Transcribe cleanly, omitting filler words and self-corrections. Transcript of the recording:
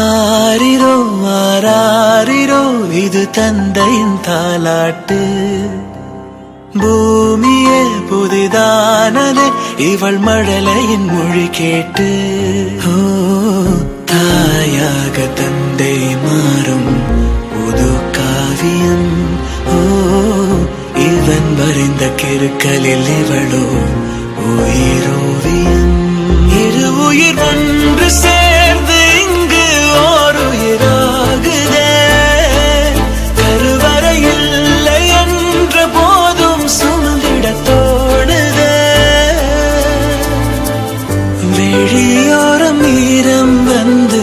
ஆரிரோ ஆராரிரோ இது தந்தையின் தாலாட்டு. பூமியே புதிதானதே இவள் மழலையின் மொழி கேட்டு. ஓ தாயாக தந்தை மாறும் புது காவியம். ஓ இவன் வரைந்த கிறுக்கலில் இவளோ உயிரோவியம். இரு உயிர் ஒன்று சேர்ந்து இங்கு ஓர் உயிராகுதே. கருவறை இல்லை என்ற போதும் சுமந்திட தோடுதே. வெளியோரம் ஈரம் வந்து